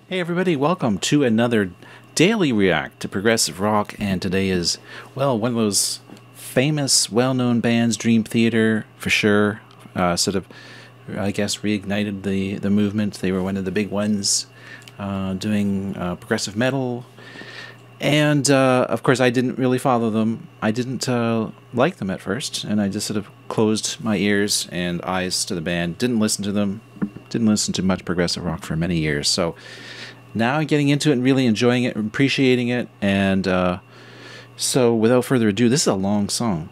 Hey everybody, welcome to another daily react to progressive rock, and today is, well, one of those famous, well-known bands, Dream Theater, for sure. Sort of, I guess, reignited the movement. They were one of the big ones doing progressive metal. And, of course, I didn't really follow them. I didn't like them at first, and I just sort of closed my ears and eyes to the band. Didn't listen to them. Didn't listen to much progressive rock for many years. So now I'm getting into it and really enjoying it, appreciating it. And so without further ado, this is a long song.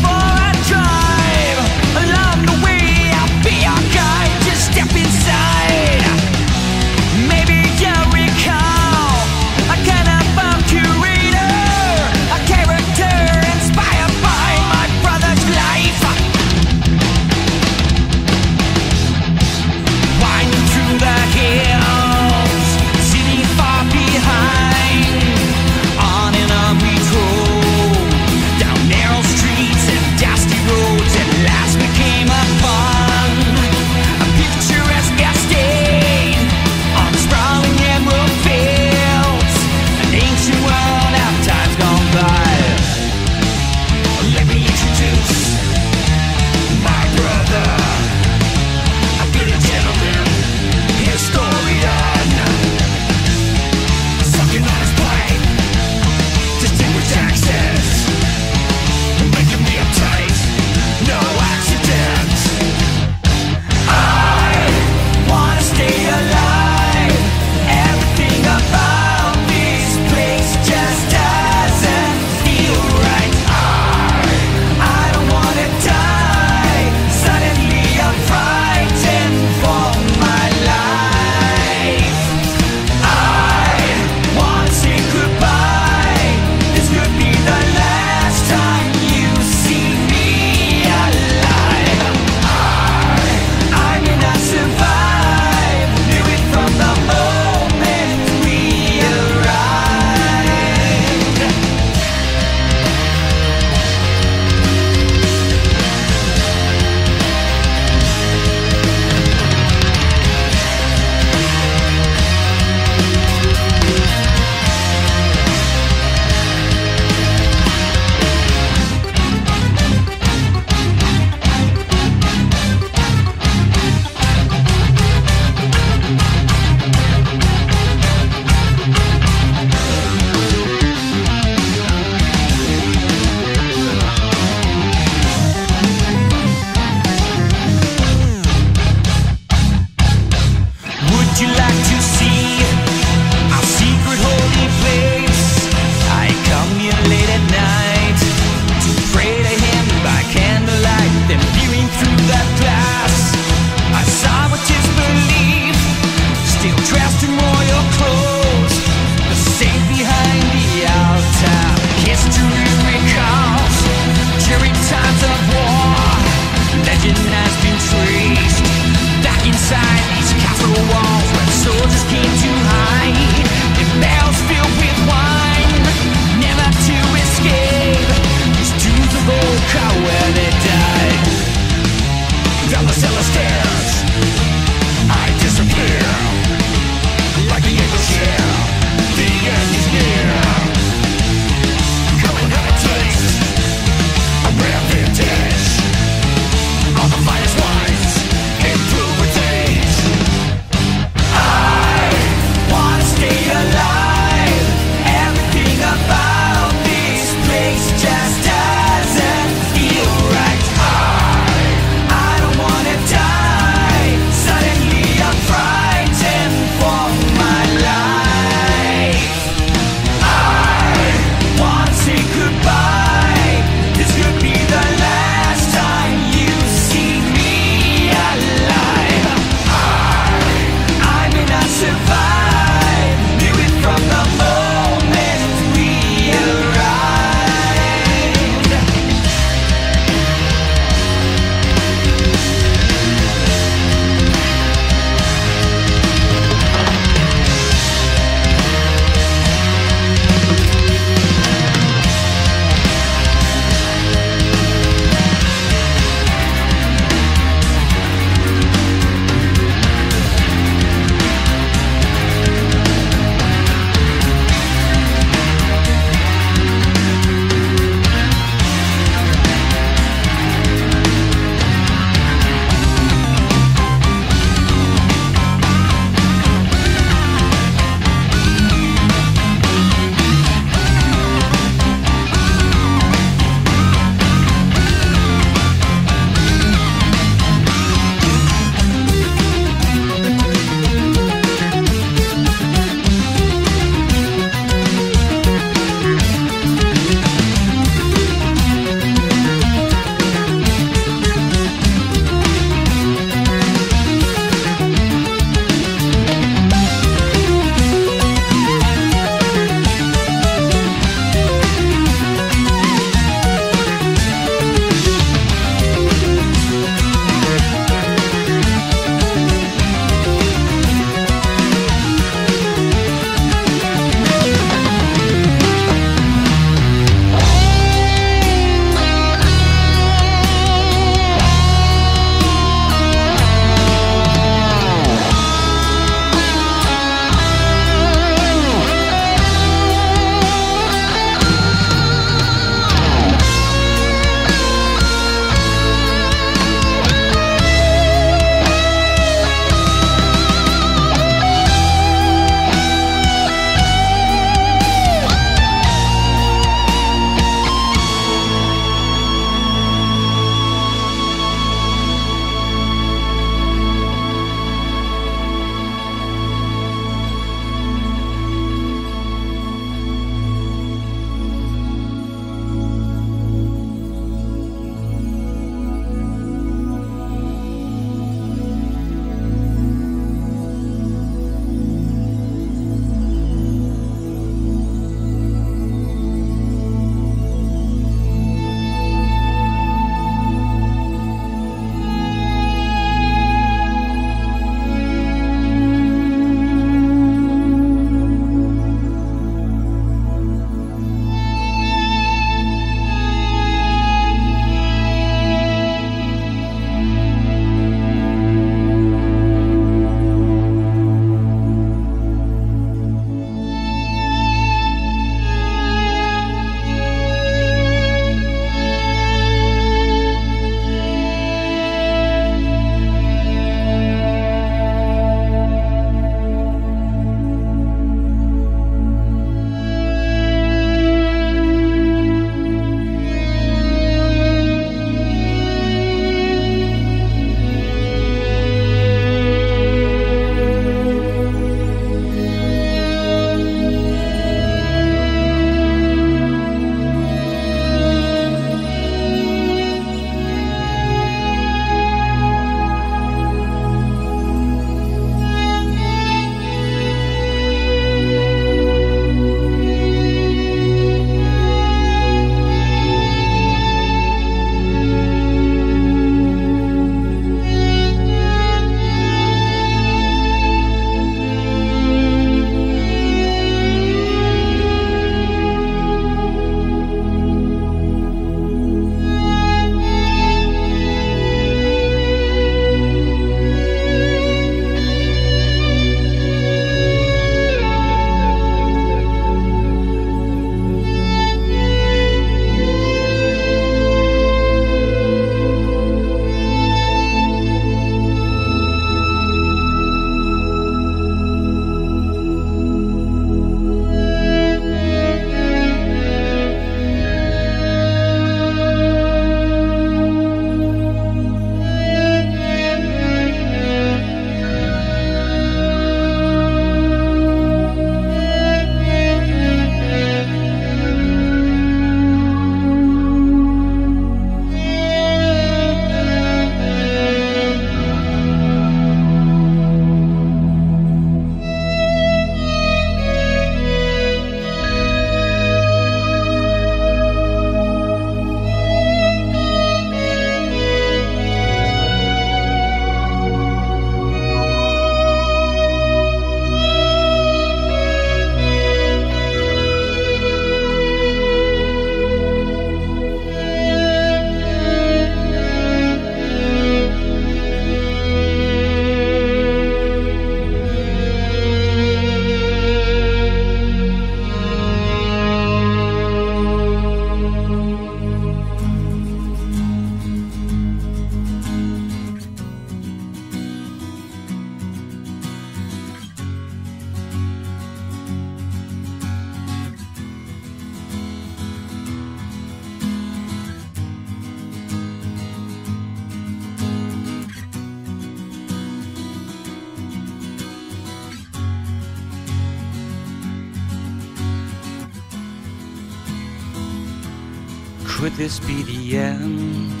Could this be the end?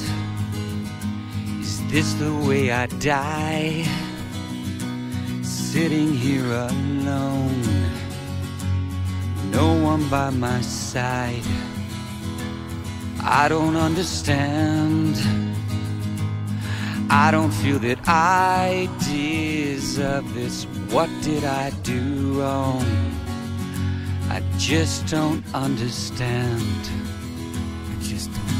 Is this the way I die? Sitting here alone, no one by my side. I don't understand. I don't feel that I deserve this. What did I do wrong? I just don't understand. I just don't understand.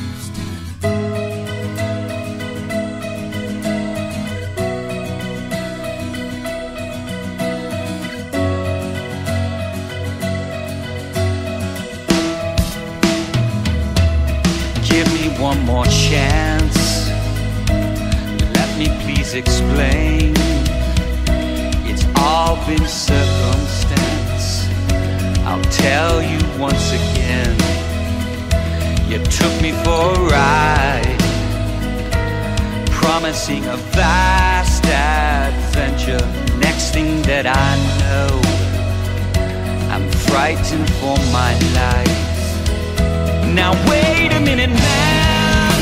Give me one more chance. Let me please explain. It's all been circumstance. I'll tell you once again. You took me for a ride, promising a vast adventure. Next thing that I know, I'm frightened for my life. Now wait a minute, man,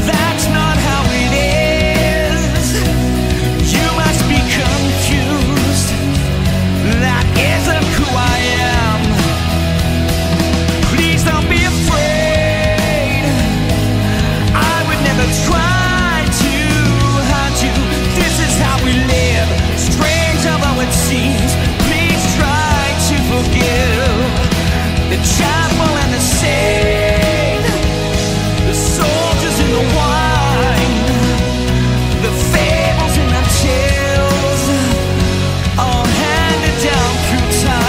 that's not how it is. You must be confused. That isn't who I am. Please don't be afraid. I would never try to hurt you. This is how we live, strange although it seems. Please try to forgive the chapel and the saint, the soldiers in the wine, the fables and the tales, all handed down through time.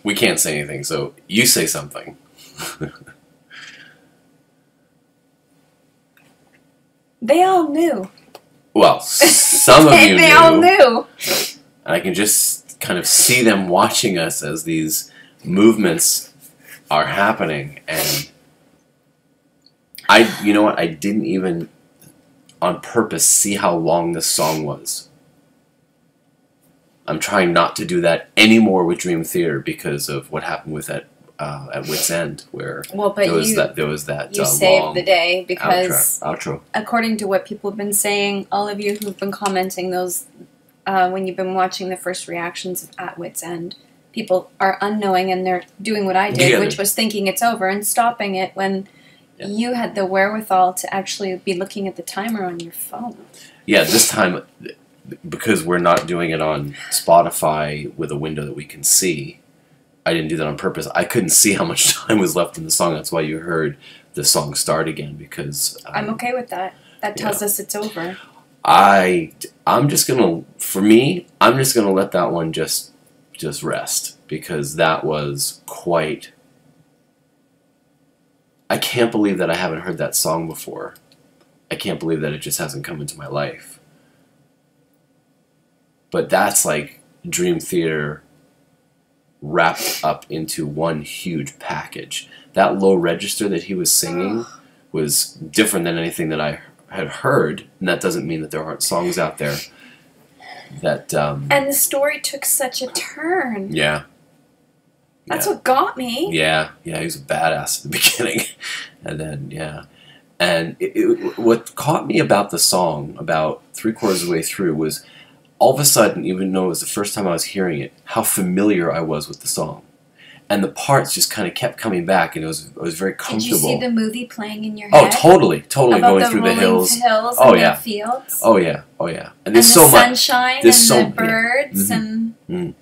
We can't say anything, so you say something. They all knew. Well, some of you They knew. all knew. And I can just kind of see them watching us as these movements are happening. And you know what? I didn't even on purpose see how long this song was. I'm trying not to do that anymore with Dream Theater because of what happened with that at Wits End, where there was that you saved long the day because outro. according to what people have been saying, all of you who've been commenting those when you've been watching the first reactions of At Wits End, people are unknowing and they're doing what I did, which was thinking it's over and stopping it when you had the wherewithal to actually be looking at the timer on your phone. Yeah, this time, because we're not doing it on Spotify with a window that we can see, I didn't do that on purpose. I couldn't see how much time was left in the song. That's why you heard the song start again, because... I'm okay with that. That tells us it's over. I'm just gonna, for me, I'm just gonna let that one just rest, because that was quite... I can't believe that I haven't heard that song before. I can't believe that it just hasn't come into my life. But that's like Dream Theater wrapped up into one huge package. That low register that he was singing was different than anything that I had heard, and that doesn't mean that there aren't songs out there that... and the story took such a turn. Yeah. That's what got me. Yeah, he was a badass at the beginning. And then, yeah. And what caught me about the song, about 3/4 of the way through, was all of a sudden, even though it was the first time I was hearing it, how familiar I was with the song. And the parts just kind of kept coming back, and it was very comfortable. Did you see the movie playing in your head? Oh, totally about going the through the hills. Oh, and the fields. Oh yeah. And there's so the sunshine much, and the birds and...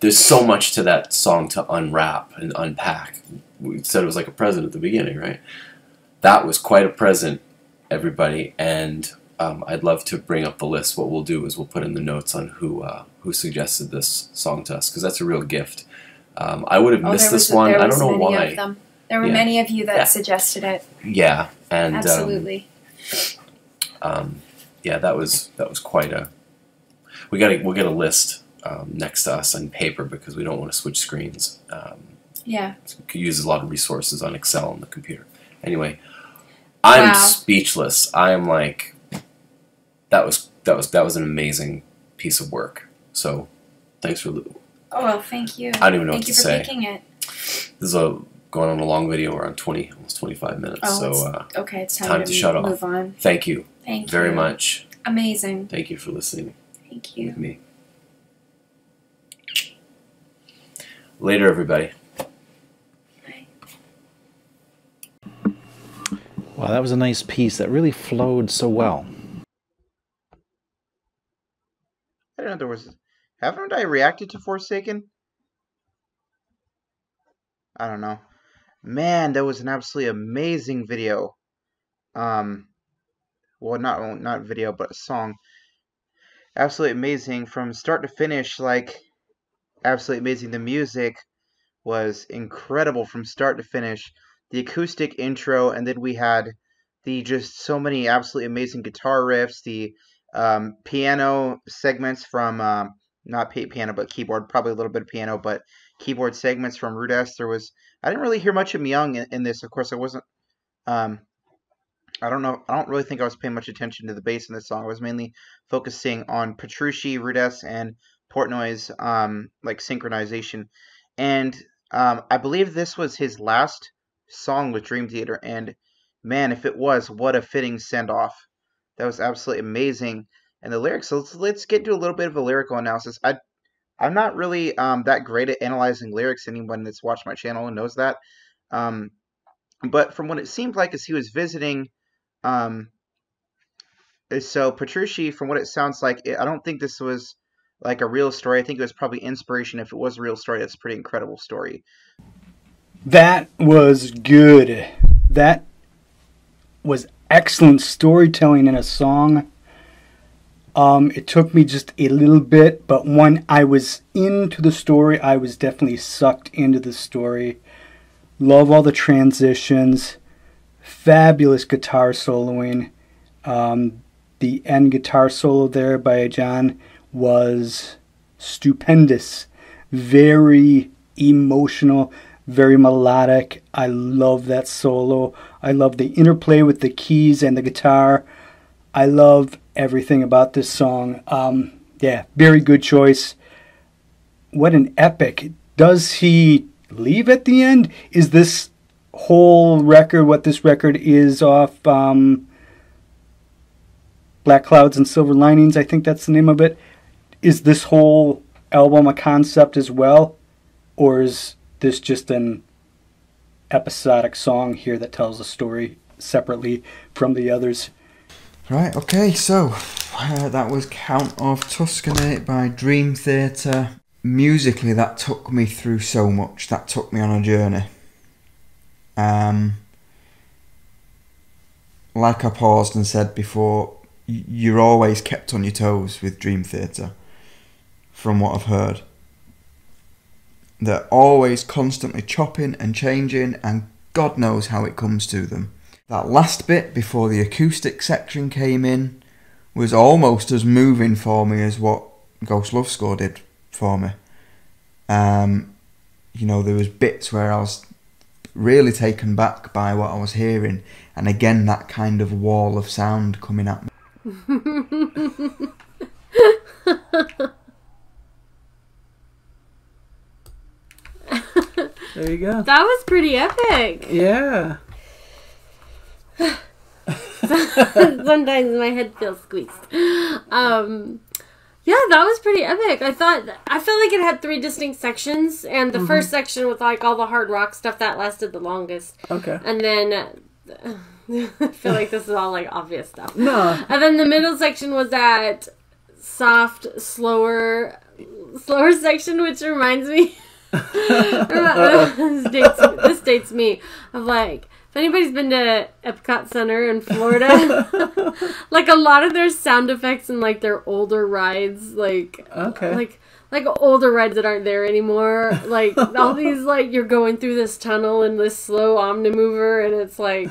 There's so much to that song to unwrap and unpack. We said it was like a present at the beginning, right? That was quite a present, everybody, and I'd love to bring up the list. What we'll do is we'll put in the notes on who suggested this song to us, because that's a real gift. I would have missed this one. I don't know why. Of them. There were many of you that suggested it. Yeah, and absolutely. Yeah, that was quite a. We'll get a list next to us on paper, because we don't want to switch screens. Yeah. We could use a lot of resources on Excel on the computer. Anyway, I'm speechless. I am like, that was an amazing piece of work. So, thanks for. Oh well, thank you. I don't even know what to say. Thank you for picking it. This is going on a long video. We're on almost 25 minutes. Oh, so okay, it's time to shut off. Move on. Thank you. Thank you very much. Amazing. Thank you for listening. Thank you. With me. Later, everybody. Bye. Wow, that was a nice piece that really flowed so well. I don't know, haven't I reacted to Forsaken? I don't know. Man, that was an absolutely amazing video. Well, not video, but a song. Absolutely amazing from start to finish, like, absolutely amazing. The music was incredible from start to finish. The acoustic intro, and then we had just so many absolutely amazing guitar riffs, the piano segments from, not piano, but keyboard, probably a little bit of piano, but keyboard segments from Rudess. I didn't really hear much of Myung in this. Of course, I wasn't, I don't really think I was paying much attention to the bass in this song. I was mainly focusing on Petrucci, Rudess, and Portnoy's, like, synchronization. And, I believe this was his last song with Dream Theater, and, man, if it was, what a fitting send-off. That was absolutely amazing. And the lyrics, so let's get to a little bit of a lyrical analysis. I'm not really that great at analyzing lyrics. Anyone that's watched my channel knows that. But from what it seemed like as he was visiting, so Petrucci, from what it sounds like, I don't think this was like a real story. I think it was probably inspiration. If it was a real story, that's a pretty incredible story. That was good. That was excellent storytelling in a song. It took me just a little bit, but when I was into the story, I was definitely sucked into the story. Love all the transitions. Fabulous guitar soloing. The end guitar solo there by John was stupendous. Very emotional, very melodic. I love that solo. I love the interplay with the keys and the guitar. I love everything about this song. Yeah, very good choice. What an epic. Does he leave at the end? Is this whole record what this record is off Black Clouds and Silver Linings? I think that's the name of it. Is this whole album a concept as well? Or is this just an episodic song here that tells a story separately from the others? Right, okay, so that was Count of Tuscany by Dream Theater. Musically, that took me through so much. That took me on a journey. Like I paused and said before, you're always kept on your toes with Dream Theater, from what I've heard. They're always constantly chopping and changing, and God knows how it comes to them. That last bit before the acoustic section came in was almost as moving for me as what Ghost Love Score did for me. You know, there was bits where I was really taken back by what I was hearing, and again that kind of wall of sound coming at me. There you go. That was pretty epic. Yeah. Sometimes my head feels squeezed. Yeah, that was pretty epic. I felt like it had 3 distinct sections, and the first section with like all the hard rock stuff that lasted the longest. Okay. And then I feel like this is all like obvious stuff. No. And then the middle section was that soft, slower section, which reminds me. This dates me of like, if anybody's been to Epcot Center in Florida, like a lot of their sound effects and like their older rides, like like older rides that aren't there anymore, like all these like you're going through this tunnel in this slow omnimover, and it's like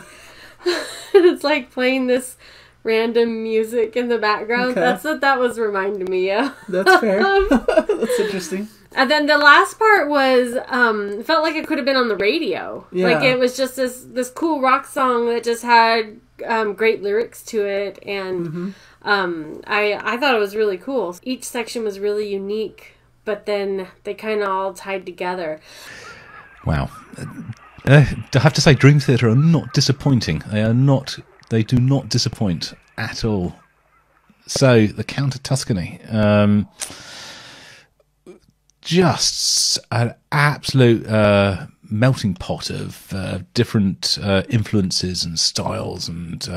it's like playing this random music in the background. Okay. That's what that was reminding me of. That's fair. That's interesting. And then the last part was, felt like it could have been on the radio. Yeah. Like it was just this cool rock song that just had great lyrics to it. And I thought it was really cool. Each section was really unique, but then they kind of all tied together. Wow. I have to say, Dream Theater are not disappointing. They do not disappoint at all. So, the Count of Tuscany. Just an absolute melting pot of different influences and styles and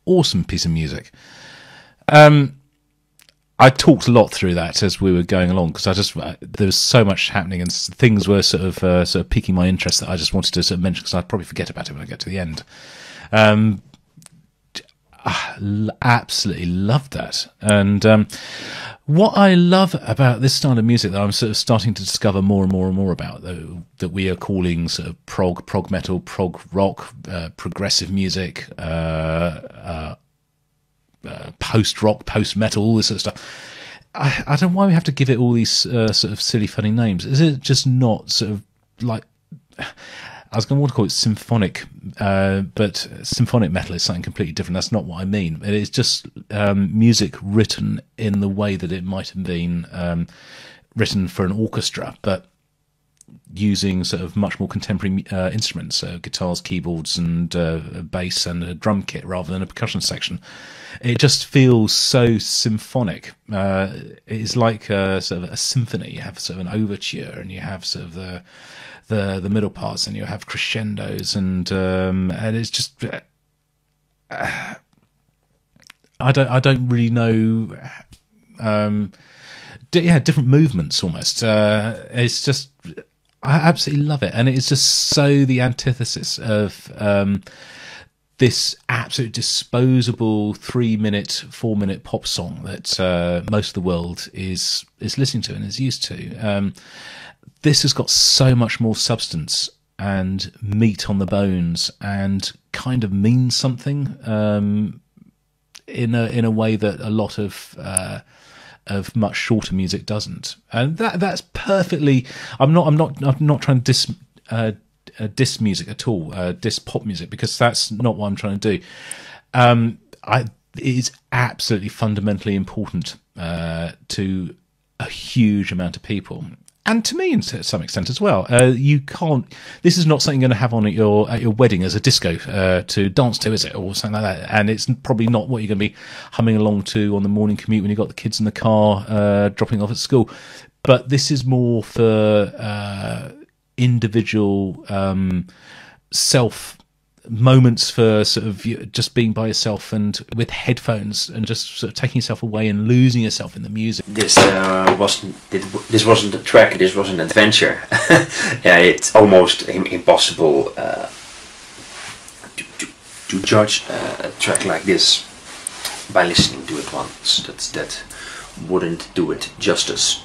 awesome piece of music. I talked a lot through that as we were going along because there was so much happening and things were sort of piquing my interest that I just wanted to sort of mention because I'd probably forget about it when I get to the end. I absolutely loved that. And what I love about this style of music that I'm sort of starting to discover more and more about, that we are calling sort of prog metal, prog rock, progressive music, post rock, post metal, all this sort of stuff. I don't know why we have to give it all these sort of silly, funny names. Is it just not sort of like... I was going to want to call it symphonic, but symphonic metal is something completely different. That's not what I mean. It is just music written in the way that it might have been written for an orchestra, but using sort of much more contemporary instruments, so guitars, keyboards, and bass and a drum kit rather than a percussion section. It just feels so symphonic. It's like sort of a symphony. You have sort of an overture, and you have sort of the middle parts, and you have crescendos, and it's just I don't really know. Different movements almost. It's just I absolutely love it, and it's just so the antithesis of this absolute disposable 3-minute, 4-minute pop song that most of the world is listening to and is used to. This has got so much more substance and meat on the bones, and kind of means something in a way that a lot of much shorter music doesn't. And that's perfectly. I'm not trying to diss music at all, diss pop music, because that's not what I'm trying to do. It is absolutely fundamentally important to a huge amount of people, and to me to some extent as well. You can't. This is not something you're going to have on at your wedding as a disco to dance to, is it, or something like that? And it's probably not what you're going to be humming along to on the morning commute when you've got the kids in the car dropping off at school. But this is more for individual self moments, for sort of just being by yourself and with headphones and just sort of taking yourself away and losing yourself in the music. This wasn't a track, this was an adventure. Yeah, it's almost impossible to judge a track like this by listening to it once. That wouldn't do it justice.